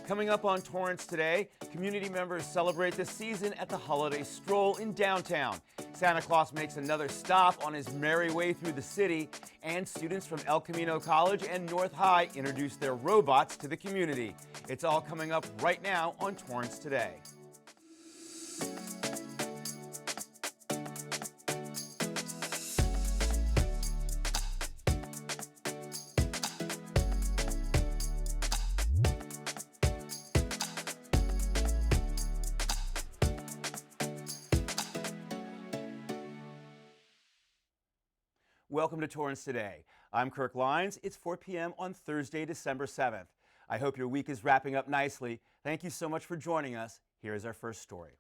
Coming up on Torrance today, community members celebrate the season at the holiday stroll in downtown. Santa Claus makes another stop on his merry way through the city, and students from El Camino College and North High introduce their robots to the community. It's all coming up right now on Torrance Today. Welcome to Torrance Today. I'm Kirk Lyons. It's 4 p.m. on Thursday, December 7th. I hope your week is wrapping up nicely. Thank you so much for joining us. Here is our first story.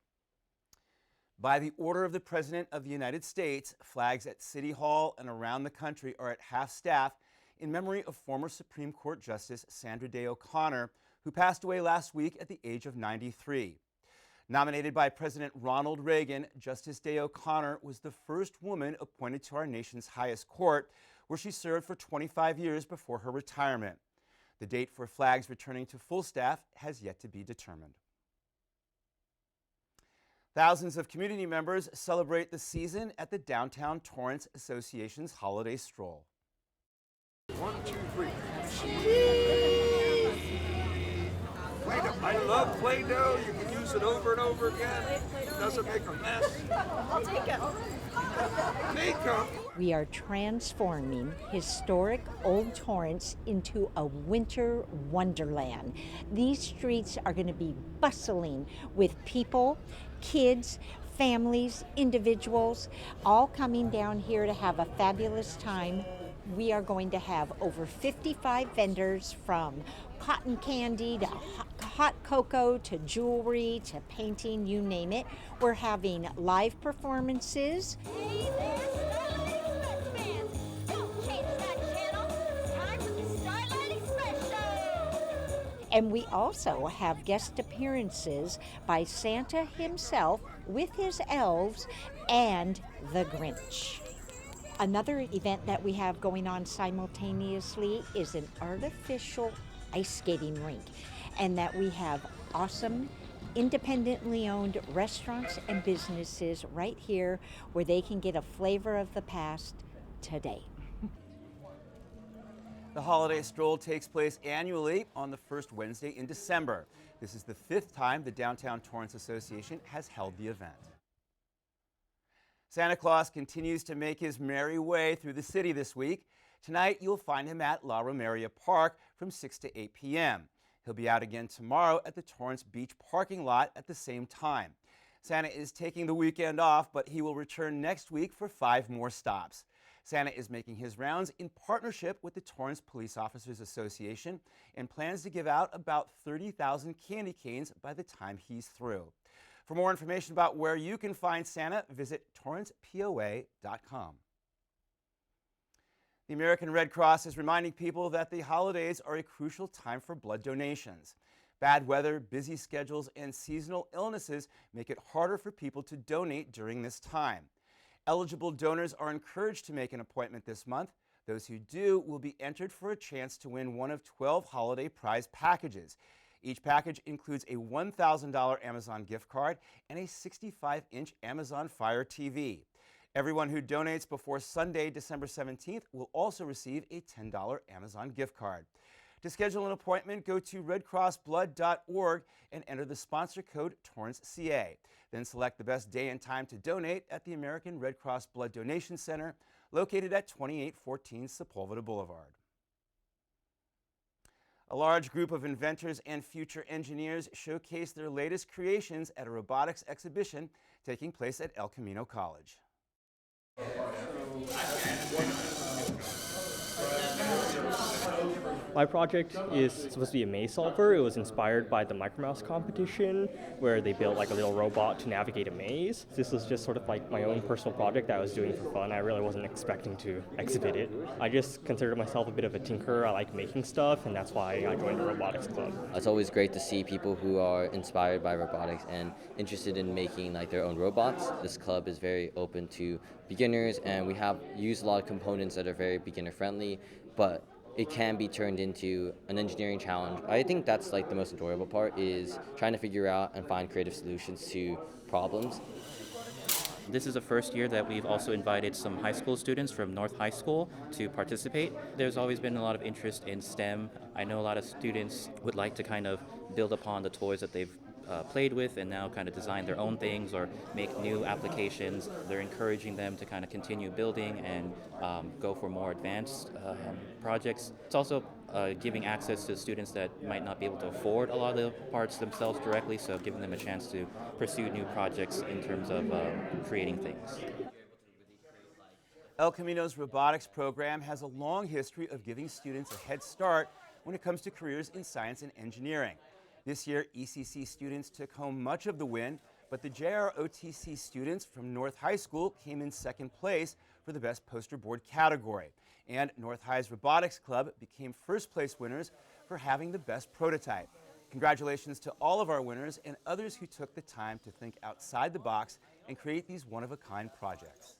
By the order of the President of the United States, flags at City Hall and around the country are at half-staff in memory of former Supreme Court Justice Sandra Day O'Connor, who passed away last week at the age of 93. Nominated by President Ronald Reagan, Justice Day O'Connor was the first woman appointed to our nation's highest court, where she served for 25 years before her retirement. The date for flags returning to full staff has yet to be determined. Thousands of community members celebrate the season at the Downtown Torrance Association's Holiday Stroll. 1, 2, 3. I love Play-Doh. You can use it over and over again. It doesn't make a mess. I'll take them. Take them. We are transforming historic Old Torrance into a winter wonderland. These streets are going to be bustling with people, kids, families, individuals, all coming down here to have a fabulous time. We are going to have over 55 vendors, from cotton candy to hot cocoa to jewelry to painting, you name it. We're having live performances. Hey there, Starlight Express fans! Don't change that channel. It's time for the Starlight Express show. And we also have guest appearances by Santa himself with his elves and the Grinch. Another event that we have going on simultaneously is an artificial ice skating rink, and that we have awesome independently owned restaurants and businesses right here where they can get a flavor of the past today. The holiday stroll takes place annually on the first Wednesday in December. This is the 5th time the Downtown Torrance Association has held the event. Santa Claus continues to make his merry way through the city this week. Tonight, you'll find him at La Romeria Park from 6 to 8 p.m. He'll be out again tomorrow at the Torrance Beach parking lot at the same time. Santa is taking the weekend off, but he will return next week for 5 more stops. Santa is making his rounds in partnership with the Torrance Police Officers Association and plans to give out about 30,000 candy canes by the time he's through. For more information about where you can find Santa, visit torrancepoa.com. The American Red Cross is reminding people that the holidays are a crucial time for blood donations. Bad weather, busy schedules, and seasonal illnesses make it harder for people to donate during this time. Eligible donors are encouraged to make an appointment this month. Those who do will be entered for a chance to win one of 12 holiday prize packages. Each package includes a $1,000 Amazon gift card and a 65-inch Amazon Fire TV. Everyone who donates before Sunday, December 17th will also receive a $10 Amazon gift card. To schedule an appointment, go to redcrossblood.org and enter the sponsor code TORRANCECA. Then select the best day and time to donate at the American Red Cross Blood Donation Center, located at 2814 Sepulveda Boulevard. A large group of inventors and future engineers showcase their latest creations at a robotics exhibition taking place at El Camino College. My project is supposed to be a maze solver. It was inspired by the Micromouse competition, where they built like a little robot to navigate a maze. This was just sort of like my own personal project that I was doing for fun. I really wasn't expecting to exhibit it. I just consider myself a bit of a tinkerer. I like making stuff, and that's why I joined the robotics club. It's always great to see people who are inspired by robotics and interested in making like their own robots. This club is very open to beginners, and we have used a lot of components that are very beginner friendly, but it can be turned into an engineering challenge. I think that's like the most enjoyable part, is trying to figure out and find creative solutions to problems. This is the first year that we've also invited some high school students from North High School to participate. There's always been a lot of interest in STEM. I know a lot of students would like to kind of build upon the toys that they've played with and now kind of design their own things or make new applications. They're encouraging them to kind of continue building and go for more advanced projects. It's also giving access to students that might not be able to afford a lot of the parts themselves directly, so giving them a chance to pursue new projects in terms of creating things. El Camino's robotics program has a long history of giving students a head start when it comes to careers in science and engineering. This year, ECC students took home much of the win, but the JROTC students from North High School came in second place for the best poster board category. And North High's Robotics Club became first place winners for having the best prototype. Congratulations to all of our winners and others who took the time to think outside the box and create these one-of-a-kind projects.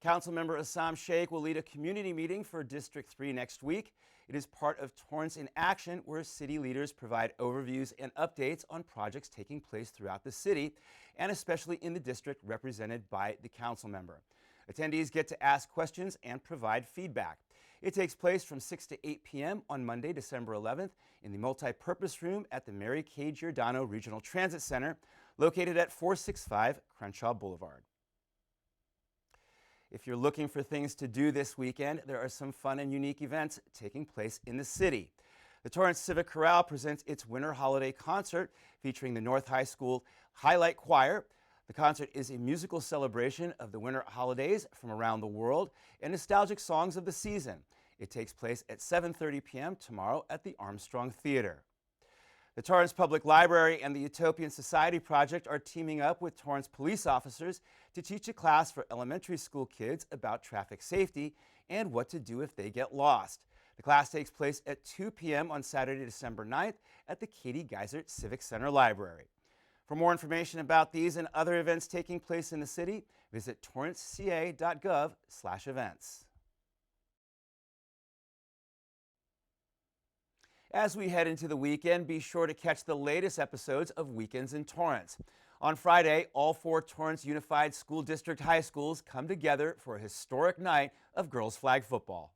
Councilmember Assam Sheikh will lead a community meeting for District 3 next week. It is part of Torrance in Action, where city leaders provide overviews and updates on projects taking place throughout the city, and especially in the district represented by the council member. Attendees get to ask questions and provide feedback. It takes place from 6 to 8 p.m. on Monday, December 11th, in the multi-purpose room at the Mary K. Giordano Regional Transit Center, located at 465 Crenshaw Boulevard. If you're looking for things to do this weekend, there are some fun and unique events taking place in the city. The Torrance Civic Chorale presents its winter holiday concert featuring the North High School Highlight Choir. The concert is a musical celebration of the winter holidays from around the world and nostalgic songs of the season. It takes place at 7:30 p.m. tomorrow at the Armstrong Theater. The Torrance Public Library and the Utopian Society Project are teaming up with Torrance police officers to teach a class for elementary school kids about traffic safety and what to do if they get lost. The class takes place at 2 p.m. on Saturday, December 9th at the Katie Geisert Civic Center Library. For more information about these and other events taking place in the city, visit torranceca.gov/events. As we head into the weekend, be sure to catch the latest episodes of Weekends in Torrance. On Friday, all 4 Torrance Unified School District high schools come together for a historic night of girls' flag football.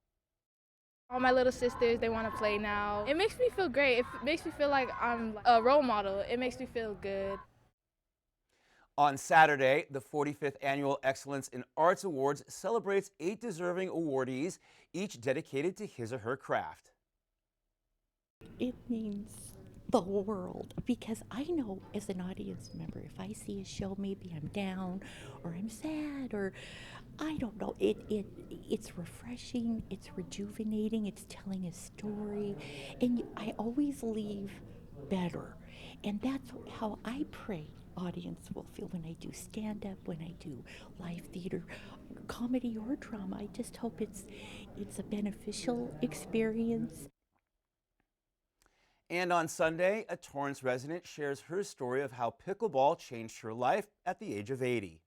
All my little sisters, they want to play now. It makes me feel great. It makes me feel like I'm a role model. It makes me feel good. On Saturday, the 45th Annual Excellence in Arts Awards celebrates 8 deserving awardees, each dedicated to his or her craft. It means the world, because I know as an audience member, if I see a show, maybe I'm down or I'm sad or I don't know, it's refreshing, it's rejuvenating, it's telling a story, and I always leave better. And that's how I pray audience will feel when I do stand-up, when I do live theater, comedy or drama. I just hope it's a beneficial experience. And on Sunday, a Torrance resident shares her story of how pickleball changed her life at the age of 80.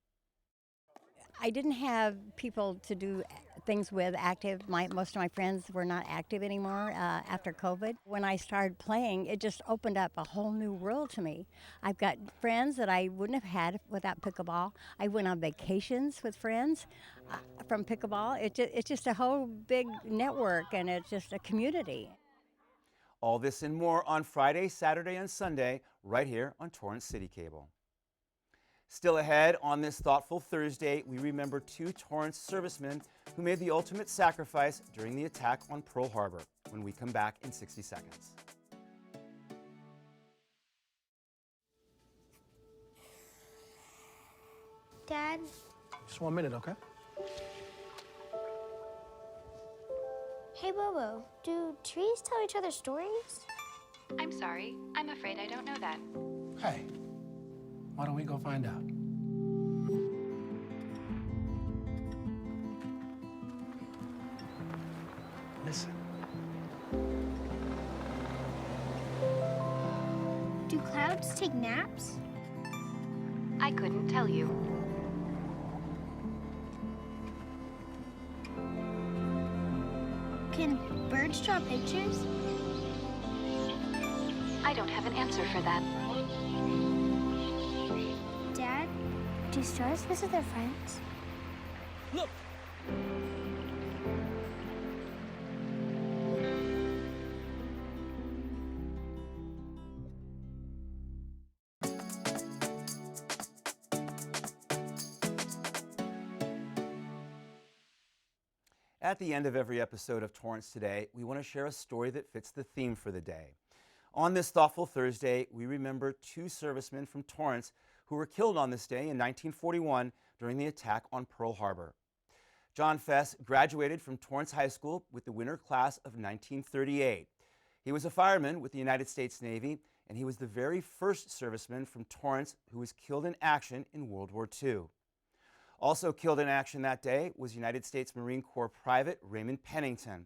I didn't have people to do things with active. Most of my friends were not active anymore after COVID. When I started playing, it just opened up a whole new world to me. I've got friends that I wouldn't have had without pickleball. I went on vacations with friends from pickleball. It's just a whole big network, and it's just a community. All this and more on Friday, Saturday, and Sunday, right here on Torrance City Cable. Still ahead on this thoughtful Thursday, we remember 2 Torrance servicemen who made the ultimate sacrifice during the attack on Pearl Harbor when we come back in 60 seconds. Dad, Just 1 minute, okay? hey Bobo, do trees tell each other stories? I'm sorry. I'm afraid I don't know that. Hey, why don't we go find out? Listen. Do clouds take naps? I couldn't tell you. birds draw pictures? I don't have an answer for that. Dad, do stars visit their friends? Look! At the end of every episode of Torrance Today, we want to share a story that fits the theme for the day. On this thoughtful Thursday, we remember two servicemen from Torrance who were killed on this day in 1941 during the attack on Pearl Harbor. John Fess graduated from Torrance High School with the winter class of 1938. He was a fireman with the United States Navy, and he was the very first serviceman from Torrance who was killed in action in World War II. Also killed in action that day was United States Marine Corps Private Raymond Pennington.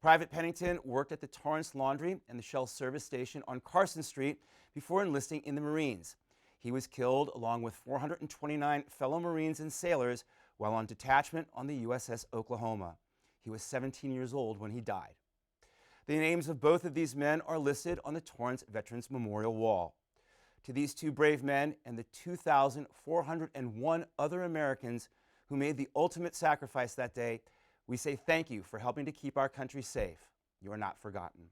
Private Pennington worked at the Torrance Laundry and the Shell Service Station on Carson Street before enlisting in the Marines. He was killed along with 429 fellow Marines and sailors while on detachment on the USS Oklahoma. He was 17 years old when he died. The names of both of these men are listed on the Torrance Veterans Memorial Wall. To these two brave men and the 2,401 other Americans who made the ultimate sacrifice that day, we say thank you for helping to keep our country safe. You are not forgotten.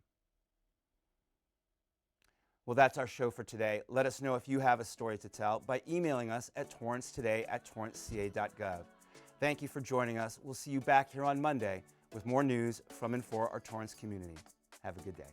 Well, that's our show for today. Let us know if you have a story to tell by emailing us at torrancetoday@torranceca.gov. Thank you for joining us. We'll see you back here on Monday with more news from and for our Torrance community. Have a good day.